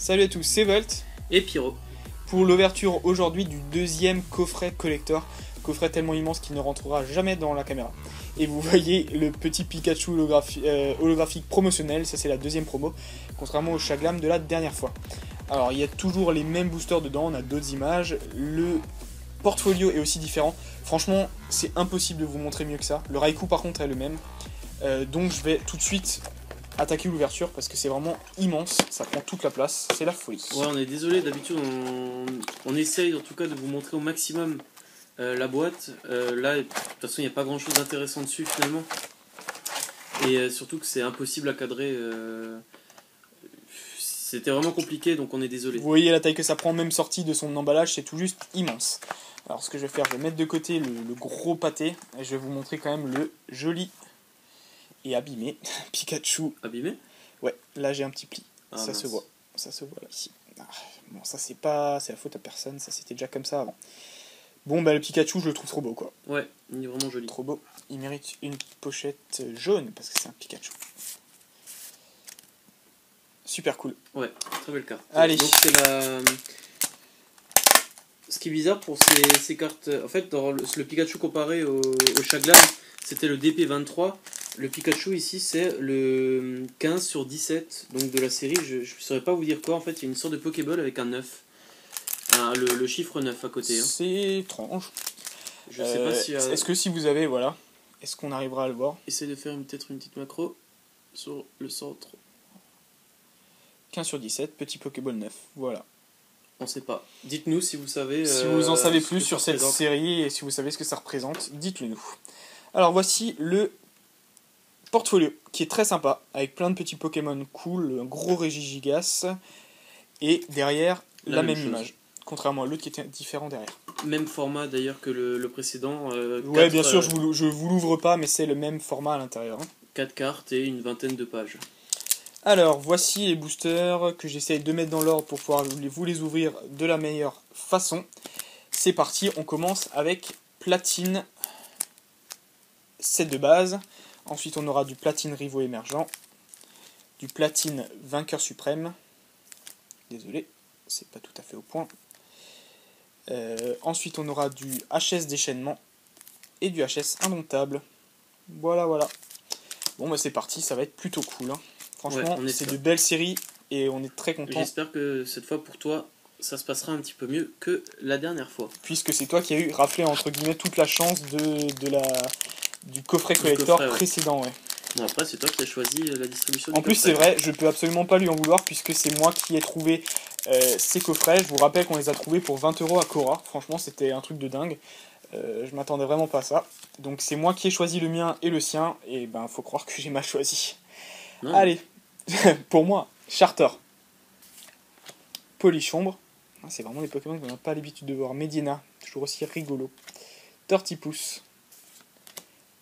Salut à tous, c'est Volt et Pyro pour l'ouverture aujourd'hui du deuxième coffret collector. Coffret tellement immense qu'il ne rentrera jamais dans la caméra. Et vous voyez le petit Pikachu holographique promotionnel, ça c'est la deuxième promo, contrairement au Chaglam de la dernière fois. Alors il y a toujours les mêmes boosters dedans, on a d'autres images, le portfolio est aussi différent. Franchement, c'est impossible de vous montrer mieux que ça. Le Raikou par contre est le même. Donc je vais tout de suite attaquer l'ouverture parce que c'est vraiment immense, ça prend toute la place, c'est la folie. Ouais, on est désolé, d'habitude on essaye en tout cas de vous montrer au maximum la boîte. Là, de toute façon, il n'y a pas grand chose d'intéressant dessus finalement. Et surtout que c'est impossible à cadrer. C'était vraiment compliqué, donc on est désolé. Vous voyez la taille que ça prend, même sortie de son emballage, c'est tout juste immense. Alors ce que je vais faire, je vais mettre de côté le gros pâté, et je vais vous montrer quand même le joli et abîmé Pikachu. Abîmé ? Ouais, là j'ai un petit pli, Ah, ça mince. se voit là ici. Bon, ça c'est pas, c'est la faute à personne, ça c'était déjà comme ça avant. Bon bah le Pikachu, je le trouve trop beau quoi. Ouais, il est vraiment joli. Trop beau, il mérite une pochette jaune parce que c'est un Pikachu. Super cool. Ouais, très belle carte. Allez. Donc c'est la... Ce qui est bizarre pour ces cartes, en fait, dans le Pikachu comparé au Chaglam, c'était le DP23. Le Pikachu ici, c'est le 15/17 donc de la série. Je ne saurais pas vous dire quoi. En fait, il y a une sorte de Pokéball avec un 9. Le chiffre 9 à côté. Hein. C'est étrange. Je sais pas si... Est-ce que si vous avez, voilà, est-ce qu'on arrivera à le voir? Essaye de faire peut-être une petite macro sur le centre. 15/17, petit Pokéball 9, voilà. On sait pas. Dites-nous si vous savez... Si vous en savez plus ce que sur ça cette représente. série et si vous savez ce que ça représente, dites-le nous. Alors voici le portfolio, qui est très sympa, avec plein de petits Pokémon cool, un gros Régigigas, et derrière la même chose. image, contrairement à l'autre qui était différent derrière. Même format d'ailleurs que le précédent. Ouais, bien sûr, je vous l'ouvre pas, mais c'est le même format à l'intérieur. 4 cartes et une vingtaine de pages. Alors, voici les boosters que j'essaye de mettre dans l'ordre pour pouvoir vous les ouvrir de la meilleure façon. C'est parti, on commence avec Platine, set de base. Ensuite, on aura du Platine Rivaux émergent, du Platine Vainqueur suprême. Désolé, c'est pas tout à fait au point. Ensuite, on aura du HS déchaînement et du HS indomptable. Voilà, voilà. Bon, bah c'est parti, ça va être plutôt cool. Hein. Franchement, Ouais, c'est de belles séries et on est très content. J'espère que cette fois pour toi, ça se passera un petit peu mieux que la dernière fois. Puisque c'est toi qui as eu raflé entre guillemets toute la chance du coffret collector coffret, ouais. précédent. Ouais. Bon, après, c'est toi qui as choisi la distribution. En plus, c'est vrai, je peux absolument pas lui en vouloir puisque c'est moi qui ai trouvé ces coffrets. Je vous rappelle qu'on les a trouvés pour 20 € à Cora. Franchement, c'était un truc de dingue. Je m'attendais vraiment pas à ça. Donc, c'est moi qui ai choisi le mien et le sien. Et ben, faut croire que j'ai mal choisi. Non. Allez, pour moi, Charter, Polichombre, c'est vraiment des Pokémon qu'on n'a pas l'habitude de voir. Medina, toujours aussi rigolo. Tortipousse,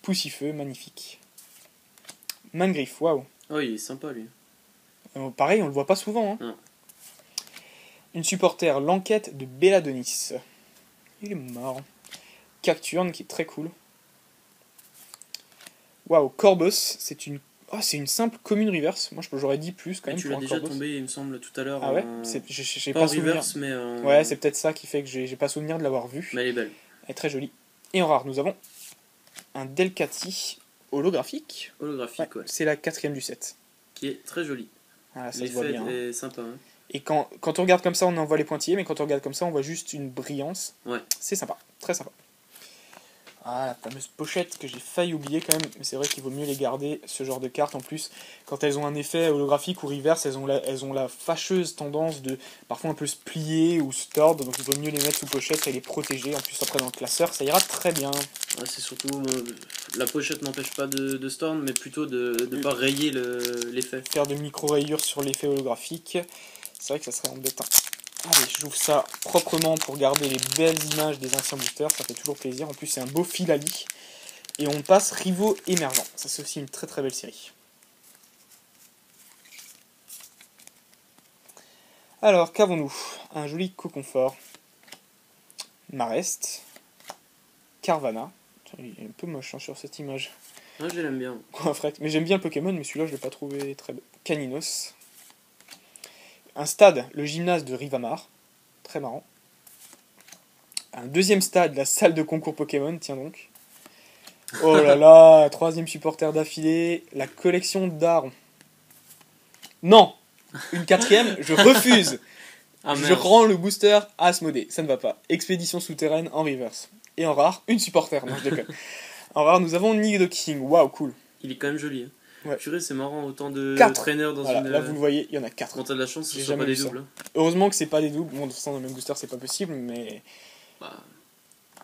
Poussifeu, magnifique. Mangriff, waouh. Oh, il est sympa lui. Pareil, on le voit pas souvent. Hein. Non. Une supporter, l'enquête de Belladonis. Il est marrant. Cacturne, qui est très cool. Waouh, Corbos, c'est une simple commune reverse. Moi, j'aurais dit plus quand même. Tu pour l'as un déjà Corbos. tombé, il me semble, tout à l'heure. Ah ouais, j'ai pas en souvenir. reverse, mais Ouais, c'est peut-être ça qui fait que j'ai pas souvenir de l'avoir vu. mais elle est belle. Elle est très jolie. Et en rare, nous avons un Delcatty holographique. Holographique, ouais. C'est la 4ème du set. Qui est très jolie. Voilà, ça se voit L'effet bien. est sympa. Hein. Et quand on regarde comme ça, on en voit les pointillés, mais quand on regarde comme ça, on voit juste une brillance. Ouais. C'est sympa, très sympa. Ah, la fameuse pochette que j'ai failli oublier quand même, mais c'est vrai qu'il vaut mieux les garder, ce genre de cartes. En plus, quand elles ont un effet holographique ou reverse, elles ont la fâcheuse tendance de parfois un peu se plier ou se tordre, donc il vaut mieux les mettre sous pochette et les protéger. En plus, après dans le classeur, ça ira très bien. Ouais, c'est surtout... la pochette n'empêche pas de storm, mais plutôt de ne pas rayer l'effet. Faire de micro-rayures sur l'effet holographique, c'est vrai que ça serait embêtant. Allez, j'ouvre ça proprement pour garder les belles images des anciens boosters, ça fait toujours plaisir. En plus, c'est un beau Filali. Et on passe Rivaux émergents. Ça, c'est aussi une très très belle série. Alors, qu'avons-nous? Un joli Coconfort. Marest. Carvana. Il est un peu moche hein, sur cette image. Ouais, je l'aime bien. Mais j'aime bien le Pokémon, mais celui-là, je l'ai pas trouvé très beau. Caninos. un stade, le gymnase de Rivamar. Très marrant. Un deuxième stade, la salle de concours Pokémon, tiens donc. Oh là là, troisième supporter d'affilée, la collection d'Aaron. Non, une quatrième, je refuse. Ah, Je merde. rends le booster à Asmodée, ça ne va pas. Expédition souterraine en reverse. Et en rare, une supporter, non je déconne. En rare, nous avons Nidoking, waouh, cool. Il est quand même joli. Hein. Ouais. Purée, c'est marrant, autant de 4. traîneurs dans Voilà, une. là vous le voyez, il y en a 4. Quand t'as de la chance, ce J'ai sont pas jamais des vu ça. doubles. Hein. Heureusement que c'est pas des doubles, bon de toute façon dans le même booster c'est pas possible, mais... Bah,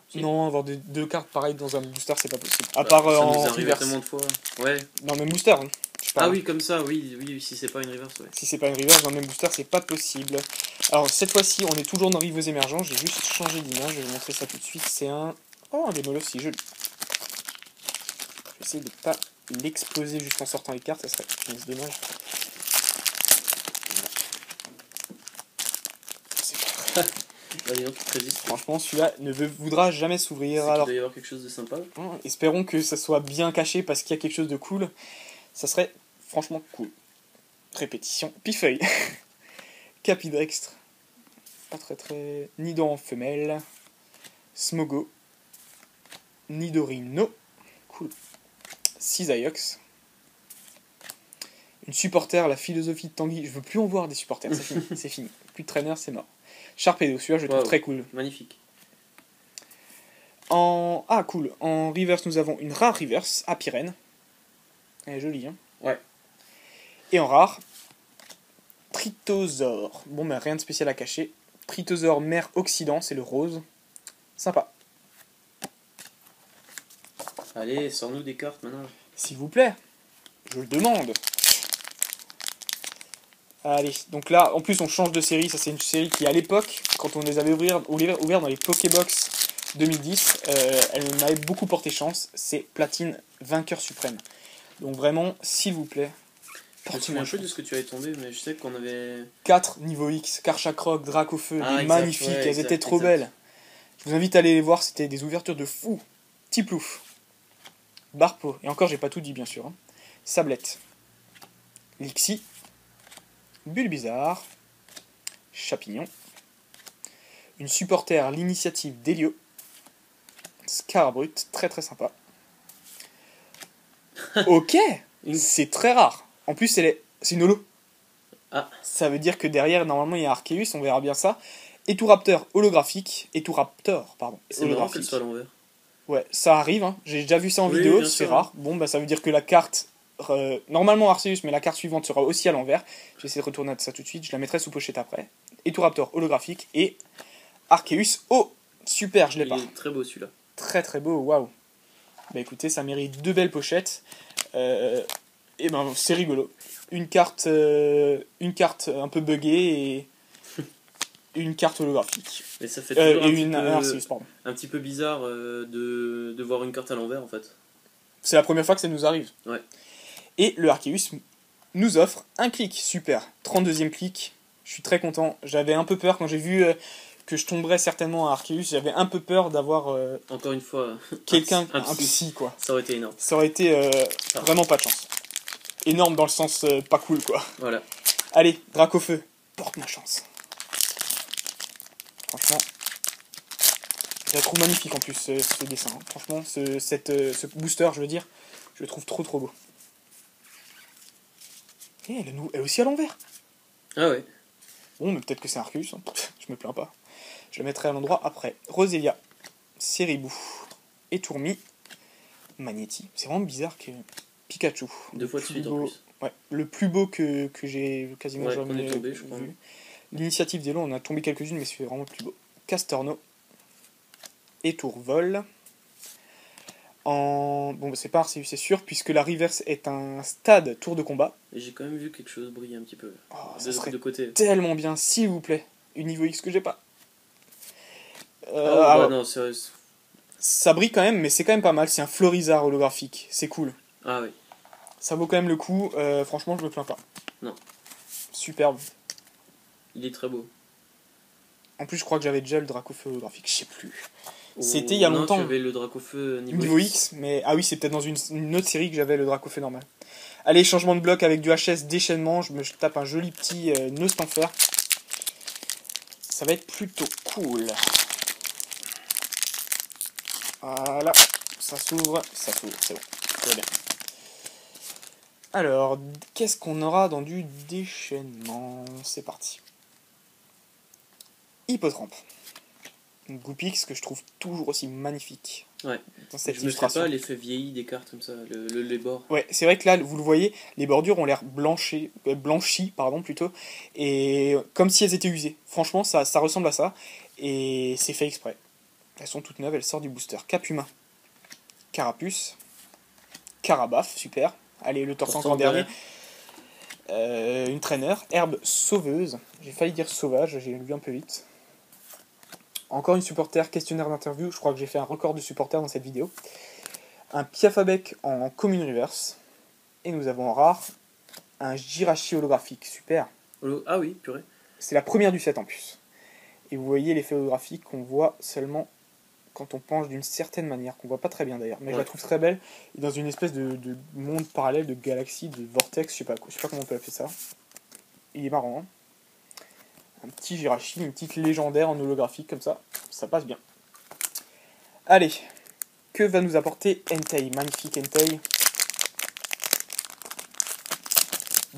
si. Non, avoir deux cartes pareilles dans un booster c'est pas possible. À Bah, part ça nous en est arrivé reverse. tellement de fois. Ouais. Dans le même booster, hein. Je parle. Ah oui, comme ça, oui, si c'est pas une reverse, ouais. Si c'est pas une reverse, dans le même booster c'est pas possible. Alors cette fois-ci on est toujours dans Rivaux émergents, j'ai juste changé d'image, je vais vous montrer ça tout de suite. C'est un... Oh, un démol aussi joli. Je vais essayer de pas l'exploser juste en sortant les cartes, ça serait dommage. Vas-y, donc, très vite. Franchement celui-là ne voudra jamais C'est s'ouvrir. qu'il Alors doit y avoir quelque chose de sympa. espérons que ça soit bien caché parce qu'il y a quelque chose de cool. Ça serait franchement cool. Répétition, Pifeuille. Capidextre. Pas très... Nidon en femelle. Smogo. Nidorino. Cool. Cisaiox. Une supporter, la philosophie de Tanguy. Je veux plus en voir des supporters, c'est fini. C'est fini. Plus de traîneur, c'est mort. Sharpedo, celui-là je le trouve Wow. très cool. Magnifique. Ah cool. En reverse nous avons une rare reverse à Pyrène. Elle est jolie hein. Ouais. Et en rare, Tritosaure. Bon ben rien de spécial à cacher. Tritosaure mer Occident, c'est le rose. Sympa. Allez, sors-nous des cartes maintenant. S'il vous plaît. Je le demande. Allez, donc là, en plus on change de série. Ça c'est une série qui à l'époque, quand on les avait ouvert dans les Pokébox 2010, elle m'avait beaucoup porté chance. C'est Platine vainqueur suprême. Donc vraiment, s'il vous plaît, Je me souviens un peu de ce que tu avais tombé, mais je sais qu'on avait. 4 niveau X, Karchakroc, Dracofeu, Ah, des exact, magnifiques, ouais, elles exact, étaient trop exact. belles. Je vous invite à aller les voir, c'était des ouvertures de fou. Tiplouf, Barpo, et encore j'ai pas tout dit bien sûr. Hein. Sablette, Lixie, Bulbizarre, Chapignon, une supporter, l'initiative d'Elio, Scarbrut, très très sympa. Ok, c'est très rare. En plus c'est une holo. Ah. Ça veut dire que derrière normalement il y a Arceus, on verra bien ça. Eturaptor holographique, Eturaptor pardon, C'est marrant qu'elle holographique. soit à l'envers. Ouais, ça arrive, hein. J'ai déjà vu ça en Oui, vidéo, bien c'est sûr. rare. Bon, bah ça veut dire que la carte, normalement Arceus, mais la carte suivante sera aussi à l'envers. Je vais essayer de retourner ça tout de suite, je la mettrai sous pochette après. Eturaptor holographique et Arceus. Oh, super, je l'ai Il pas. est très beau celui-là. Très très beau, waouh. Bah écoutez, ça mérite 2 belles pochettes. Et ben c'est rigolo. Une carte un peu buggée et une carte holographique. Et ça fait toujours Et un Arceus, pardon. un petit peu bizarre de voir une carte à l'envers en fait. C'est la première fois que ça nous arrive. Ouais. Et le Arceus nous offre un clic, super. 32e clic, je suis très content. J'avais un peu peur quand j'ai vu que je tomberais certainement à Arceus, j'avais un peu peur d'avoir Encore une fois, quelqu'un, un un psy. psy quoi. Ça aurait été énorme. Ça aurait été vraiment pas de chance. Énorme dans le sens pas cool quoi. Voilà. Allez, Dracofeu, porte ma chance. Franchement, je la trouve magnifique en plus ce dessin. Hein. Franchement, ce booster, je veux dire, je le trouve trop trop beau. Et elle est aussi à l'envers. Ah ouais. Bon, mais peut-être que c'est Arceus, hein. Je me plains pas. Je le mettrai à l'endroit après. Roselia, Ceribou, Etourmi, Magnéti. C'est vraiment bizarre que Pikachu. 2 fois de plus suite en beau- plus. Ouais, le plus beau que j'ai quasiment Ouais, jamais qu'on est tombé, je crois. vu. L'initiative d'Elo, on a tombé quelques-unes, mais c'est vraiment le plus beau. Castorno, Etourvol. Bon, bah, c'est pas Arceus, c'est sûr, puisque la reverse est un stade tour de combat. Et j'ai quand même vu quelque chose briller un petit peu. Oh, ça serait De côté. tellement bien, s'il vous plaît. Une niveau X que j'ai pas. Bah ouais. non, sérieux. Ça brille quand même, mais c'est quand même pas mal. C'est un Florizard holographique, c'est cool. Ah oui. Ça vaut quand même le coup. Franchement, je me plains pas. Non. Superbe. Il est très beau. En plus, je crois que j'avais déjà le Dracofeu holographique, je sais plus. C'était il y a Non, longtemps. tu avais le Dracofeu niveau Niveau X, mais ah oui, c'est peut-être dans une autre série que j'avais le Dracofeu normal. Allez, changement de bloc avec du HS déchaînement. Je me tape un joli petit Neustanfer. Ça va être plutôt cool. Voilà, ça s'ouvre, c'est bon, ça va bien. Alors, qu'est-ce qu'on aura dans du déchaînement? C'est parti. Hippotrampe. Une Goupix que je trouve toujours aussi magnifique. Ouais. Dans cette Je ne mettrais pas l'effet vieilli des cartes comme ça, les bords. Ouais, c'est vrai que là, vous le voyez, les bordures ont l'air blanchies, plutôt, et comme si elles étaient usées. Franchement, ça ressemble à ça, et c'est fait exprès. Elles sont toutes neuves, elles sortent du booster. Cap humain, Carapuce, Carabaf, super. Allez, le Tortank en dernier. Une traîneur, herbe sauveuse. J'ai failli dire sauvage, j'ai lu un peu vite. Encore une supporter, questionnaire d'interview. Je crois que j'ai fait un record de supporters dans cette vidéo. Un Piafabec en commune reverse. Et nous avons en rare un Jirachi holographique. Super. Ah oui, purée. C'est la première du set en plus. Et vous voyez l'effet holographique qu'on voit seulement quand on penche d'une certaine manière, qu'on voit pas très bien d'ailleurs. Mais je la trouve très belle. Et dans une espèce de monde parallèle, de galaxie, de vortex, je sais pas comment on peut appeler ça. Il est marrant, hein. Un petit Jirachi, une petite légendaire en holographique comme ça passe bien. Allez, que va nous apporter Entei? Magnifique Entei.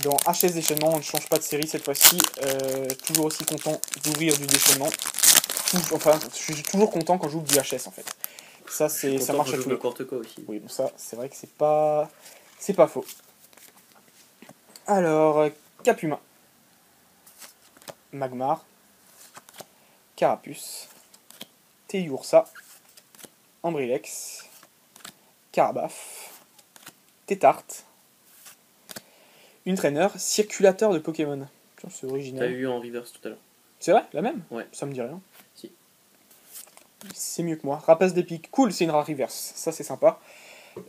Dans HS déchaînement, on ne change pas de série cette fois-ci. Toujours aussi content d'ouvrir du déchaînement. Enfin, je suis toujours content quand j'ouvre du HS en fait. Ça marche à tous les coups. N'importe quoi aussi. Oui, bon ça, c'est vrai que c'est pas faux. Alors, Cap humain. Magmar, Carapuce, Teyursa, Ambrilex, Carabaf, Tétarte, une traîneur, circulateur de Pokémon. C'est original. T'as eu en reverse tout à l'heure. C'est vrai, la même? Ouais. Ça me dit rien. Si. C'est mieux que moi. Rapace d'épique, cool, c'est une rare reverse. Ça, c'est sympa.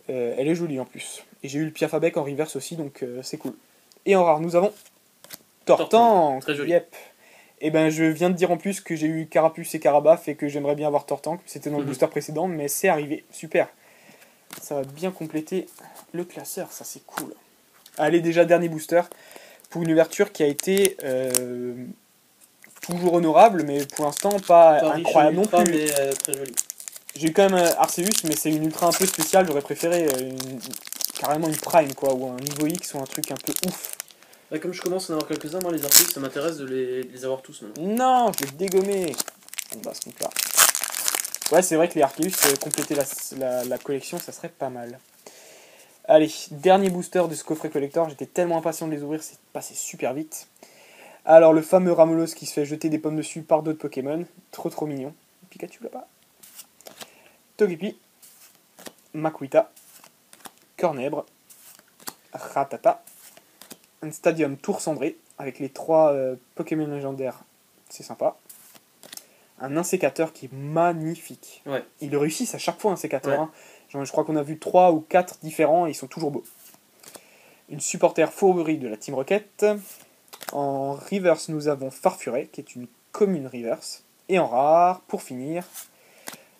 Elle est jolie en plus. Et j'ai eu le Piafabec en reverse aussi, donc c'est cool. Et en rare, nous avons Tortank. Très joli. Yep. Et ben je viens de dire en plus que j'ai eu Carapuce et Carabaf et que j'aimerais bien avoir Tortank. C'était dans le booster précédent, mais c'est arrivé. Super. Ça va bien compléter le classeur, ça c'est cool. Allez, déjà dernier booster pour une ouverture qui a été toujours honorable, mais pour l'instant pas incroyable non plus. Mais, très joli. J'ai eu quand même Arceus, mais c'est une ultra un peu spéciale. J'aurais préféré carrément une Prime, quoi, ou un niveau X ou un truc un peu ouf. Ouais, comme je commence à en avoir quelques-uns, moi les artistes, ça m'intéresse de les avoir tous maintenant. Non, je l'ai dégommé. On va se compter là. Ouais, c'est vrai que les Arceus, compléter la collection, ça serait pas mal. Allez, dernier booster de ce coffret collector. J'étais tellement impatient de les ouvrir, c'est passé super vite. Alors, le fameux Ramolos qui se fait jeter des pommes dessus par d'autres Pokémon. Trop mignon. Pikachu là-bas. Togepi. Makuita. Cornèbre. Ratata. Un Stadium Tour Cendré avec les 3 Pokémon légendaires. C'est sympa. Un insécateur qui est magnifique. Ouais. Ils le réussissent à chaque fois, un sécateur. Ouais. Hein. Genre, je crois qu'on a vu 3 ou 4 différents et ils sont toujours beaux. Une supporter fourberie de la Team Rocket. En reverse, nous avons Farfuret, qui est une commune reverse. Et en rare, pour finir,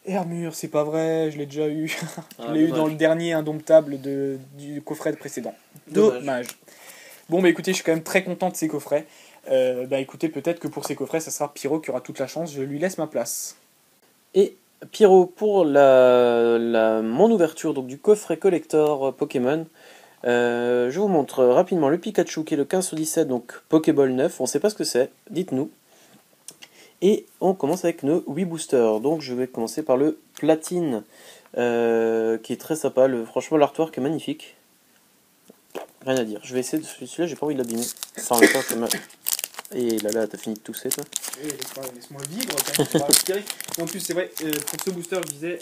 Hermure, c'est pas vrai, je l'ai déjà eu. Je l'ai eu dans le dernier indomptable du coffret précédent. Dommage. Bon, bah écoutez, je suis quand même très content de ces coffrets. Bah écoutez, peut-être que pour ces coffrets, ça sera Pyro qui aura toute la chance. Je lui laisse ma place. Et Pyro, pour mon ouverture donc, du coffret collector Pokémon, je vous montre rapidement le Pikachu qui est le 15 sur 17, donc Pokéball 9. On sait pas ce que c'est, dites-nous. Et on commence avec nos 8 boosters. Donc je vais commencer par le Platine, qui est très sympa. Franchement, l'artwork est magnifique. Rien à dire. Je vais essayer de celui-là, j'ai pas envie de l'abîmer. Enfin, en même temps, et là, t'as fini de tousser, toi. Laisse-moi vivre, quand même, pour respirer. Et en plus, c'est vrai, pour ce booster, je disais,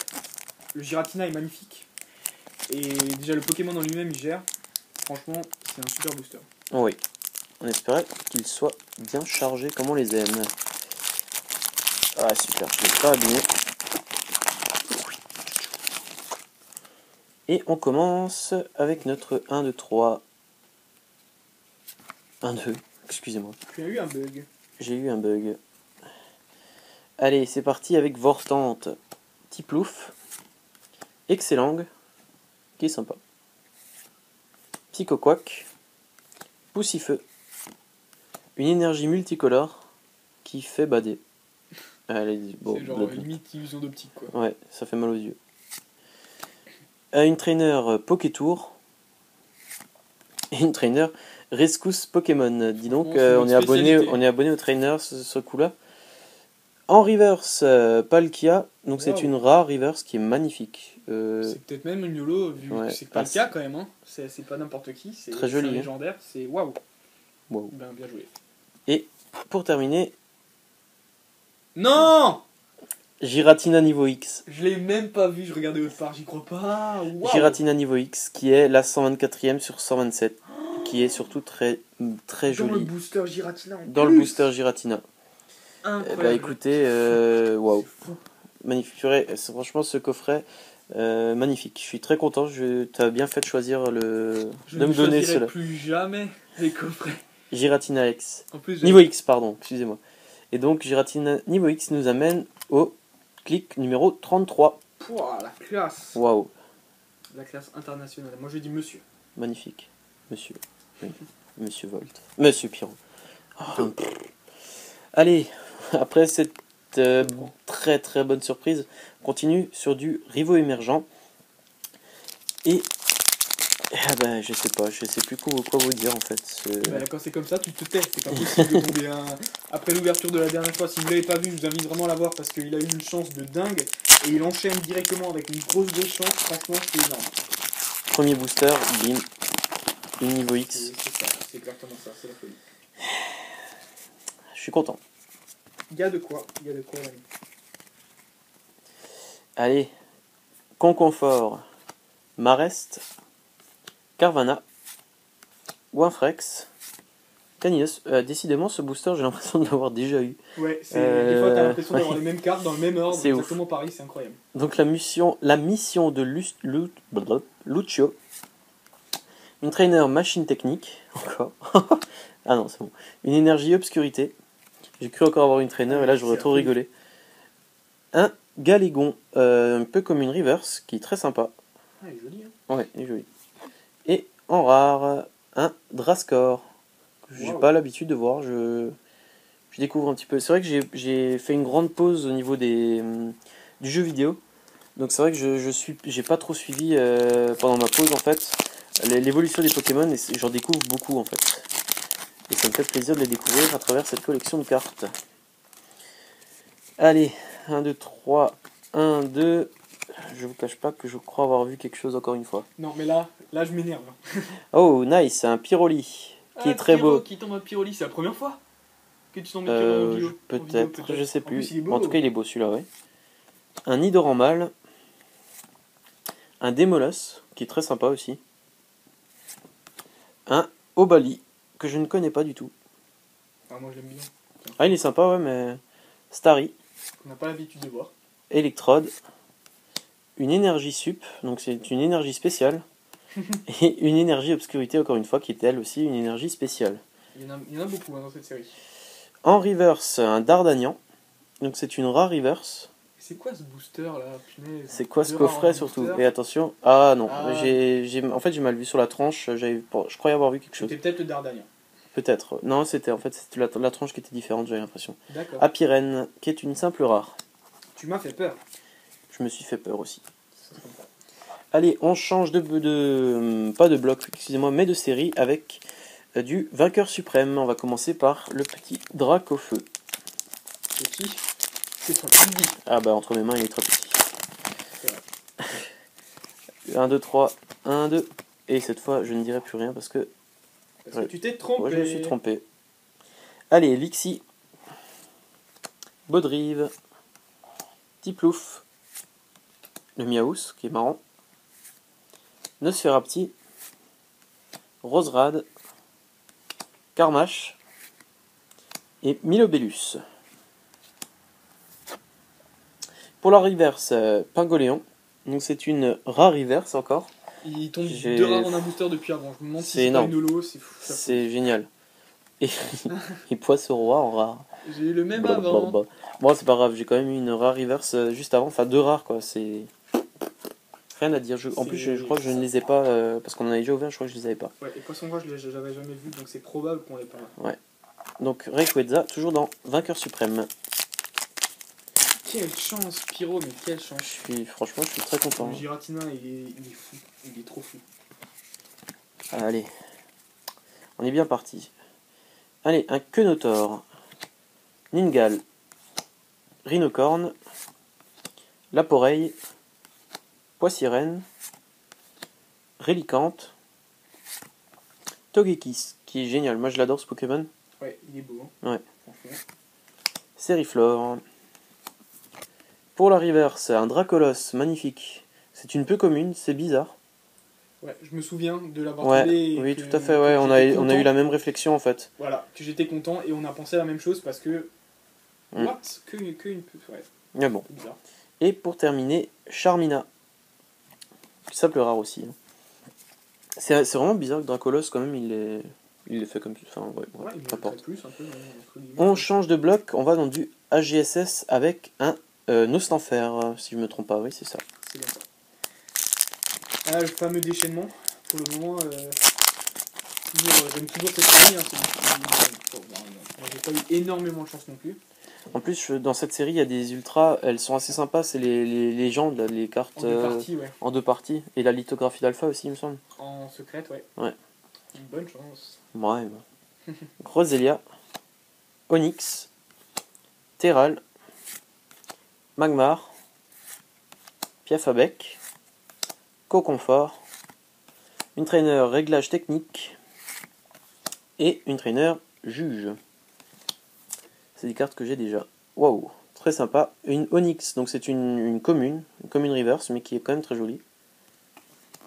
le Giratina est magnifique. Et déjà, le Pokémon en lui-même, il gère. Franchement, c'est un super booster. Oui. On espérait qu'il soit bien chargé comme on les aime. Ah, super, je l'ai pas abîmé. Et on commence avec notre 1, 2, 3. 1, 2, excusez-moi. Tu as eu un bug. J'ai eu un bug. Allez, c'est parti avec Vortante. Tiplouf. Excellang, qui est sympa. Psychoquack, Poussifeu, une énergie multicolore qui fait bader. Allez, bon, C'est genre limite illusion d'optique quoi. ouais, ça fait mal aux yeux. Une trainer Pokétour et une trainer Rescousse Pokémon. Dis donc, c'est on notre est abonné au trainer ce coup-là. En reverse, Palkia, donc c'est Wow. une rare reverse qui est magnifique. C'est peut-être même une YOLO, vu ouais. que c'est pas le cas quand même. Hein. C'est pas n'importe qui, c'est Très joli, un hein. légendaire, c'est waouh. Wow. Bien joué. Et pour terminer, Non, Giratina niveau X. je l'ai même pas vu, je regardais autre part, j'y crois pas. Waouh. Giratina niveau X, qui est la 124e sur 127, qui est surtout très Dans le jolie. booster Giratina. Dans le booster Giratina. Incroyable. Bah écoutez, waouh. C'est fou. Magnifique. Franchement, ce coffret, magnifique. Je suis très content. Tu as bien fait de choisir de Je me donner cela. plus jamais les coffrets. Giratina X. En plus, Niveau X, pardon, excusez-moi. Et donc, Giratina Niveau X nous amène au clic numéro 33. Pouah, la classe. Waouh, La classe internationale. Moi je dis monsieur. magnifique. Monsieur. Oui. Monsieur Volt. Monsieur Piron. Oh, pff. Allez, après cette très très bonne surprise, on continue sur du Rivo émergent. Et ben, je sais plus quoi vous dire en fait. Bah, quand c'est comme ça, tu te tais. C'est pas possible de tomber après l'ouverture de la dernière fois. Si vous l'avez pas vu, je vous invite vraiment à la voir parce qu'il a eu une chance de dingue et il enchaîne directement avec une grosse chance. Franchement, c'est énorme. Premier booster, bim, une niveau X. C'est ça, c'est exactement ça, c'est la folie. Je suis content. Il y a de quoi, l'ami. Allez, Conconfort, Marest, Carvana, Winfrex, Caninos. Décidément, ce booster, j'ai l'impression de l'avoir déjà eu. Ouais, des fois t'as l'impression d'avoir ouais. les mêmes cartes dans le même ordre, C'est exactement pareil, c'est incroyable. Donc la mission de Lucio, une trainer machine technique, encore. Ah non, c'est bon. Une énergie obscurité. J'ai cru encore avoir une trainer et là j'aurais trop rigolé. Un Galégon, un peu comme une reverse, qui est très sympa. Ah, il est joli, hein. Ouais, il est joli. Et en rare, un Drascore, que j'ai pas l'habitude de voir. Je découvre un petit peu. C'est vrai que j'ai fait une grande pause au niveau du jeu vidéo. Donc c'est vrai que j'ai pas trop suivi pendant ma pause en fait l'évolution des Pokémon et j'en découvre beaucoup en fait. Et ça me fait plaisir de les découvrir à travers cette collection de cartes. Allez, 1, 2, 3, 1, 2. Je vous cache pas que je crois avoir vu quelque chose encore une fois. Non, mais là je m'énerve. Oh, nice, un Pyroli qui est très beau. Qui tombe un Pyroli, c'est la première fois que tu tombes un Pyroli en vidéo. Peut-être, je sais plus. En plus, il est beau. En tout cas, il est beau celui-là, ouais. Un Nidoran mâle. Un Démolos, qui est très sympa aussi. Un Obali, que je ne connais pas du tout. Ah, moi j'aime bien. Ah, il est sympa, ouais, mais... Starry, On n'a pas l'habitude de voir. Electrode, une énergie sup, donc c'est une énergie spéciale, et une énergie obscurité, encore une fois, qui est elle aussi une énergie spéciale. Il y en a beaucoup dans cette série. En reverse, un Dardanian, donc c'est une rare reverse. C'est quoi ce booster là? Punaise. C'est quoi ce Deux coffret rares surtout? boosters. Et attention, ah non, Ah. en fait j'ai mal vu sur la tranche, je croyais avoir vu quelque chose. C'était peut-être le Dardanian. Peut-être. Non, c'était la tranche qui était différente, j'avais l'impression. D'accord. Apirène, qui est une simple rare. Tu m'as fait peur. Je me suis fait peur aussi. Allez, on change pas de bloc, excusez-moi, mais de série avec du vainqueur suprême. On va commencer par le petit Dracofeu. Petit. C'est son petit. Ah bah entre mes mains il est très petit. C'est vrai. 1, 2, 3, 1, 2. Et cette fois je ne dirai plus rien parce que Parce que tu t'es trompé. ouais, je me suis trompé. Allez, Lixi, Bodrive, Tiplouf, le Miaous qui est marrant, Nosferapti, Roserad, Carmache et Milobellus. Pour la reverse, Pingoléon. Donc c'est une rare reverse encore. Il tombe 2 rares en un booster depuis avant. Je me demande si c'est pas énorme. une holo, c'est fou. C'est génial. Et Poisson-Roi en rare. J'ai eu le même Blablabla. avant. Bon, c'est pas grave, j'ai quand même eu une rare reverse juste avant. Enfin, 2 rares quoi. rien à dire. En plus, je crois que je ne les ai pas, parce qu'on en a déjà ouvert, je crois que je les avais pas. Ouais, et Poisson Roi, je l'avais jamais vu, donc c'est probable qu'on l'ait pas. Ouais. Donc Rayquaza, toujours dans Vainqueur Suprême. Quelle chance, Pyro, mais quelle chance. Franchement, je suis très content. Le Giratina, il est fou. Il est trop fou. Allez. On est bien parti. Allez, un Quenotor. Ningal. Rhinocorne. Laporeille. Poissirène. Rélicante. Togekiss, qui est génial. Moi, je l'adore, ce Pokémon. Ouais, il est beau. Hein. Ouais. Franchement. Sériflore. Pour la reverse, un Dracolos, magnifique. C'est une peu commune, c'est bizarre. Ouais, je me souviens de l'avoir Ouais, trouvé. oui, tout à fait, ouais. On a eu la même réflexion, en fait. Voilà, que j'étais content et on a pensé la même chose parce que... What que une... Ouais, Mais bon. c'est bizarre. Et pour terminer, Charmina. Ça pleurera aussi. Hein. C'est vraiment bizarre que Dracolos, quand même, il est fait comme ça. Enfin, ouais, il n'importe. plus un peu. Entre guillemets. On change de bloc, on va dans du AGSS avec un Nostanfer, si je me trompe pas, oui, c'est ça. C'est bien ça. Ah, le fameux déchaînement, pour le moment, j'aime toujours cette série. Hein, moi, j'ai pas eu énormément de chance non plus. En plus, dans cette série, il y a des ultras, elles sont assez sympas, c'est les légendes, là, les cartes En deux parties, ouais. en 2 parties. Et la lithographie d'alpha aussi, il me semble. En secrète, ouais. Ouais. Une bonne chance. Ouais. Groselia, Onyx, Terral, Magmar, Piafabec, Co-Confort, une traîneur réglage technique et une traîneur juge. C'est des cartes que j'ai déjà. Waouh, très sympa. Une Onyx, donc c'est une commune reverse, mais qui est quand même très jolie.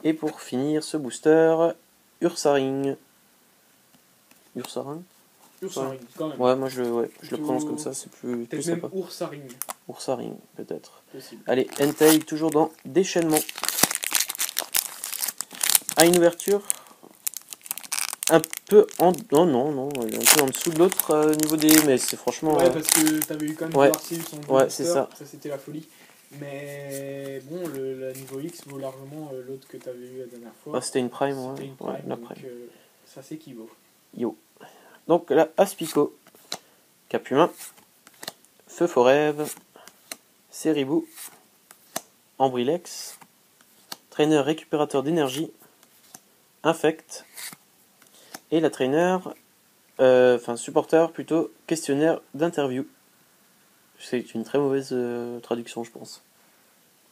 Et pour finir ce booster, Ursaring. Ursaring, quand même. ouais, moi je le prononce comme ça, c'est plus Peut-être sympa. même Ursaring. Ursaring, peut-être. Possible. Allez, Entei, toujours dans Déchaînement. À une ouverture un peu en... Non, elle est un peu en dessous de l'autre niveau des... Mais c'est franchement... Ouais, parce que t'avais eu quand même ouais. Arceus en deux Ouais, c'est ça. Ça c'était la folie. Mais bon, la niveau X vaut largement l'autre que t'avais eu la dernière fois. Ah, c'était une prime, C'était ouais. une prime, Ouais, la donc prime. ça s'équivaut. Yo. Donc là, Aspico, Capumin, Feu Forève, Ceribou, Ambrilex, Traîneur récupérateur d'énergie, Infect, et la traîneur, supporter plutôt, questionnaire d'interview. C'est une très mauvaise traduction, je pense.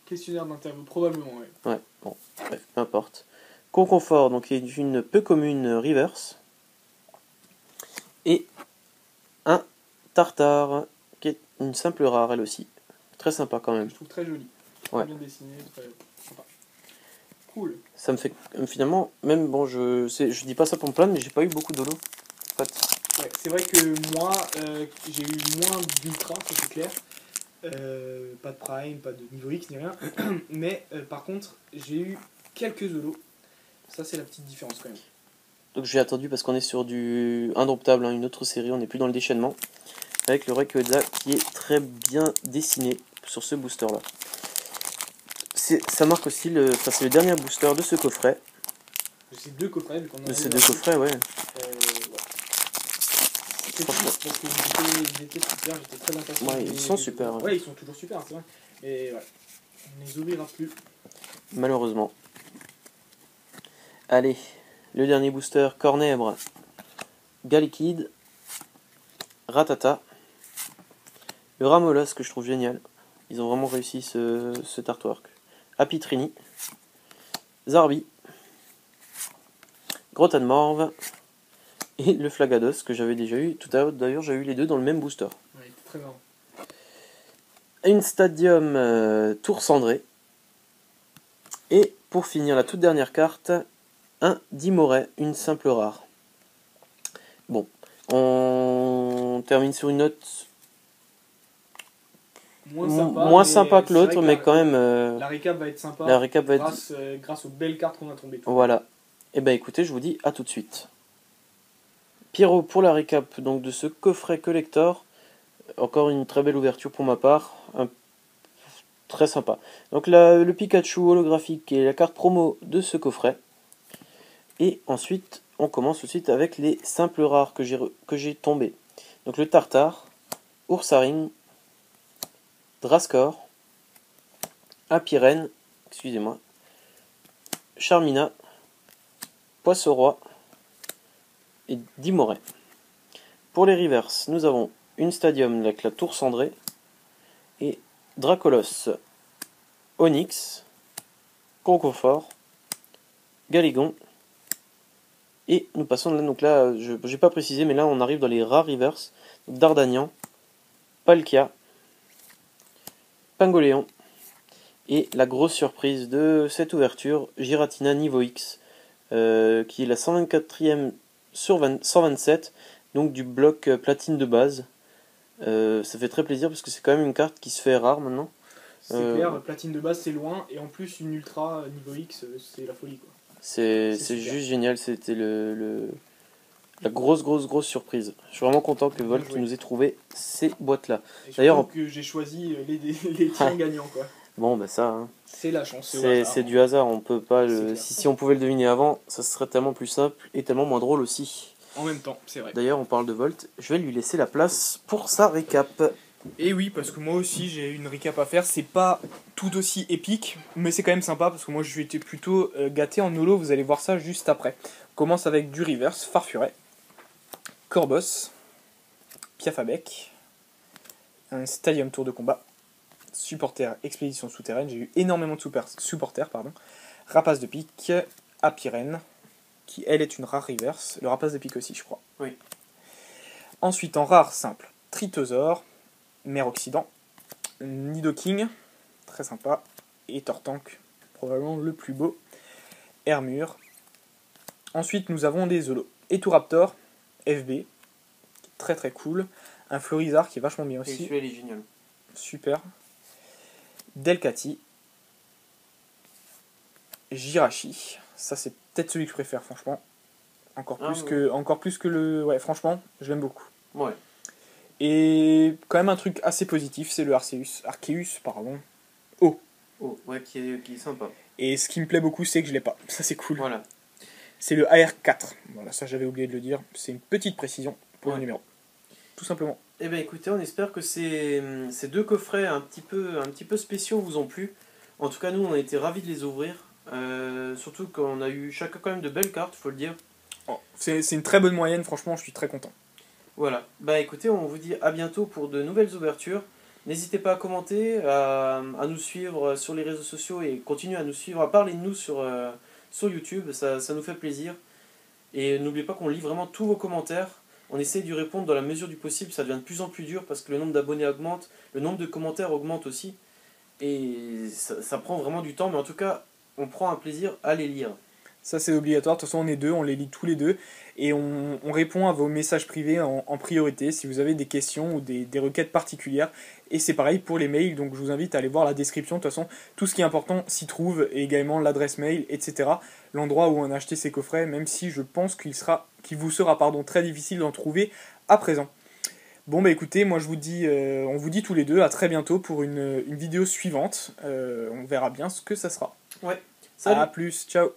Questionnaire d'interview, probablement, ouais. Ouais, bon, bref, peu importe. Conconfort, donc qui est une peu commune reverse. Et un Tartare, qui est une simple rare, elle aussi. Très sympa quand même. Je trouve très joli. Ouais. Très bien dessiné, très sympa. Cool. Ça me fait finalement, même bon, je dis pas ça pour me plaindre, mais j'ai pas eu beaucoup d'holo. En fait. Ouais, c'est vrai que moi, j'ai eu moins d'ultra, ça c'est clair. Pas de prime, pas de niveau X ni rien. Mais par contre, j'ai eu quelques holos. Ça c'est la petite différence quand même. Donc j'ai attendu parce qu'on est sur du Indomptable, hein, une autre série, on n'est plus dans le déchaînement. Avec le Rayquaza qui est très bien dessiné sur ce booster là. Ça marque aussi c'est le dernier booster de ce coffret. De ces deux coffrets, vu qu'on en a De ces eu deux coffrets, ouais. C'est cool, parce qu'ils étaient super, j'étais très impatient. Ouais, ils sont super. Ouais, ils sont toujours super, c'est vrai. Et ouais, on ne les ouvrira plus. Malheureusement. Allez, le dernier booster, Cornèbre, Galekid, Ratata, le Ramolas que je trouve génial. Ils ont vraiment réussi cet artwork. Apitrini, Zarbi, Grotanmorve et le Flagados que j'avais déjà eu. Tout à l'heure, d'ailleurs, j'ai eu les deux dans le même booster. Ouais, très bien. Une Stadium Tour Cendré. Et pour finir, la toute dernière carte, un Dimoret, une simple rare. Bon, on termine sur une note moins sympa que l'autre, mais quand même... la récap va être sympa la récap va grâce aux belles cartes qu'on a tombées. Voilà. Et ben écoutez, je vous dis à tout de suite. Pierrot pour la récap donc, de ce coffret collector. Encore une très belle ouverture pour ma part. très sympa. Donc le Pikachu holographique est la carte promo de ce coffret. Et ensuite, on commence tout de suite avec les simples rares que j'ai tombés. Donc le Tartare, Ursaring, Drascore, Apiren, excusez-moi, Charmina, Poisson-Roi et Dimoret. Pour les reverse, nous avons une Stadium avec la Tour Cendrée et Dracolos, Onyx, Concoffort, Galigon. Et nous passons là, donc là, je n'ai pas précisé, mais là on arrive dans les rares reverse. Dardanian, Palkia, Pingoléon. Et la grosse surprise de cette ouverture, Giratina niveau X, qui est la 124e sur 127, donc du bloc platine de base. Ça fait très plaisir parce que c'est quand même une carte qui se fait rare maintenant. C'est clair, platine de base c'est loin, et en plus une ultra niveau X, c'est la folie quoi. C'est juste génial, c'était la grosse surprise. Je suis vraiment content que Volt nous ait trouvé ces boîtes-là. D'ailleurs, que j'ai choisi les tiens gagnants quoi. Bon, bah ça, hein. C'est la chance. C'est du hasard, on peut pas si on pouvait le deviner avant, ça serait tellement plus simple et tellement moins drôle aussi. En même temps, c'est vrai. D'ailleurs, on parle de Volt, je vais lui laisser la place pour sa récap. Et oui, parce que moi aussi j'ai une recap à faire, c'est pas tout aussi épique, mais c'est quand même sympa parce que moi je été plutôt gâté en holo, vous allez voir ça juste après. On commence avec du reverse, Farfuret, Corboss, Piafabec, un Stadium Tour de combat, Supporter Expédition souterraine, j'ai eu énormément de supporters, Rapace de pique, Apiren, qui elle est une rare reverse, le Rapace de pique aussi je crois. Oui. Ensuite en rare simple, Tritosaur, Mer Occident, Nidoking, très sympa, et Tortank, probablement le plus beau, Hermure. Ensuite nous avons des Zolos, Eturaptor, FB, très très cool, un Florizard qui est vachement bien aussi. Et celui-là il est génial. Super. Delcati, Jirachi, ça c'est peut-être celui que je préfère franchement, encore plus que le... Ouais franchement, je l'aime beaucoup. Ouais. Et quand même un truc assez positif, c'est le Arceus, pardon. Oh, ouais, qui est sympa. Et ce qui me plaît beaucoup, c'est que je l'ai pas. Ça, c'est cool. Voilà. C'est le AR4. Voilà, ça j'avais oublié de le dire. C'est une petite précision pour le numéro. Tout simplement. Eh bien écoutez, on espère que ces deux coffrets un petit peu spéciaux vous ont plu. En tout cas, nous, on a été ravis de les ouvrir. Surtout qu'on a eu chacun quand même de belles cartes, faut le dire. Oh, c'est une très bonne moyenne, franchement, je suis très content. Voilà, bah écoutez, on vous dit à bientôt pour de nouvelles ouvertures. N'hésitez pas à commenter, à nous suivre sur les réseaux sociaux et continuez à nous suivre, à parler de nous sur YouTube, ça nous fait plaisir. Et n'oubliez pas qu'on lit vraiment tous vos commentaires. On essaie d'y répondre dans la mesure du possible, ça devient de plus en plus dur parce que le nombre d'abonnés augmente, le nombre de commentaires augmente aussi. Et ça prend vraiment du temps, mais en tout cas, on prend un plaisir à les lire. Ça c'est obligatoire, de toute façon on est deux, on les lit tous les deux et on répond à vos messages privés en priorité si vous avez des questions ou des requêtes particulières. Et c'est pareil pour les mails, donc je vous invite à aller voir la description, de toute façon tout ce qui est important s'y trouve, et également l'adresse mail, etc. L'endroit où on a acheté ces coffrets, même si je pense qu'il vous sera très difficile d'en trouver à présent. Bon bah écoutez, moi je vous dis, on vous dit tous les deux à très bientôt pour une vidéo suivante, on verra bien ce que ça sera. Ouais, salut. À plus, ciao.